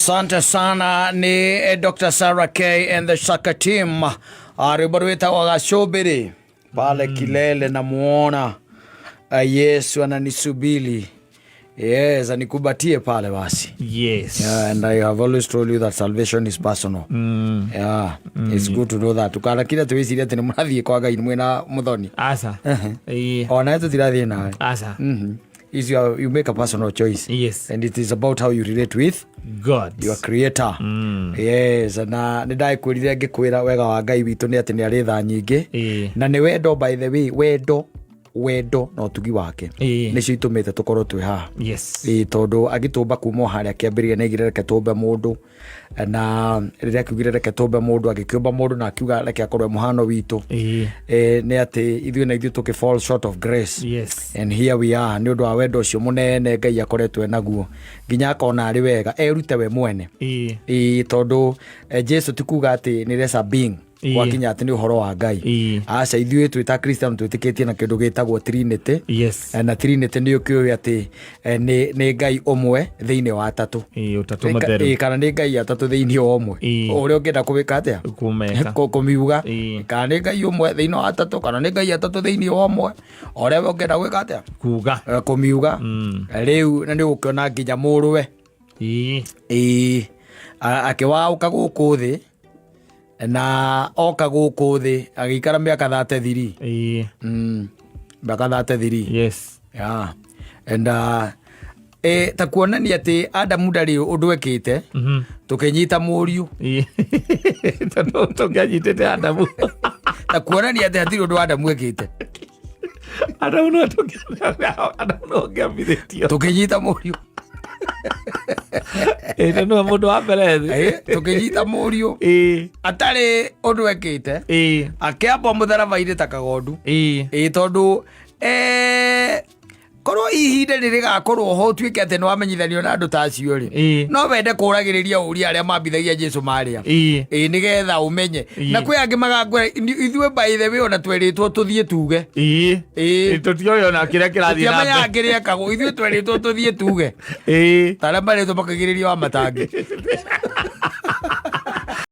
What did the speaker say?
Asante sana ni Dr. Sarah K and the Shaka team. Ribaruita wagashobiri pale kilele na muona Yesu ananisubiri. Yes, anikubatie pale basi. Yes. Yeah, and I have always told you that salvation is personal. Yeah, it's good to know that. Tukana kila tuwezi ati murathie kwa Ngai mwena muthoni. Asa. Ona yetu tirathie nawe. Asa. Is you make a personal choice. Yes. And it is about how you relate with God, your creator. Yes, na nidai kwirire ngikwira wega wa Ngai witu ni ati ni ari tha nyingi na ni wendo, by the way, wendo no tugi wake nicio itumite tukorwo twi ha. Yes. Tondu agitumba kuma haria kiambiria negire reke tumbe mundu na riria kiugire reke tumbe mundu agikiumba mundu na akiuga reke akorwe muhano witu ni ati ithuĩ na ithuĩ tuki fall short of grace. Yes. And here we are ni undu wa wendo ucio munene Ngai akoretwe naguo nginya akona ari wega erute we mwene tondu Jesu tikuga ati ni resa being kwa kinya ati ni uhoro wa Ngai. Aca ithuĩ twita Christian twitikitie na kindu gitagwo Trinity. Yes. Na Trinity ndio kiuga ati ni Ngai omwe thiini wa atatu. Utatu matheru. Kana ni Ngai atatu thiini wa omwe. Uria ungenda kubika atia kumiuga kana ni Ngai omwe thiini wa atatu kana ni Ngai atatu thiini wa omwe. Uria ungenda gwika atia kuga kumiuga. Riu na ni ukiona nginya muruwe akiwauka guku thi na oka guku thi agikara miaka 33. Miaka 33. Yes. Yeah. And ta kuonania ati Adamu ndari undu ekite tukinyita muriu tondu tukinyitite Adamu ta kuonania ati hatiri undu Adamu ekite Adamu no ngiambithitio tukinyita muriu no mundu wa mbere tukinyita muriu atari undu ekite akiamba mutharaba-ini ta kagondu tondu korwo ihinda ririgakorwo ho tuike ati no amenyithanio na andu ta acio ri no wende kuragiriria uria aria mambithagia Jesu maria nigetha umenye na kwi angi magangwe ithuĩ by the way ona tweritwo tuthie tuge tutioyo na kiria kirathie na mbere kiria kago ithuĩ tweritwo tuthie tuge taria maritwo makagiriria wa matangi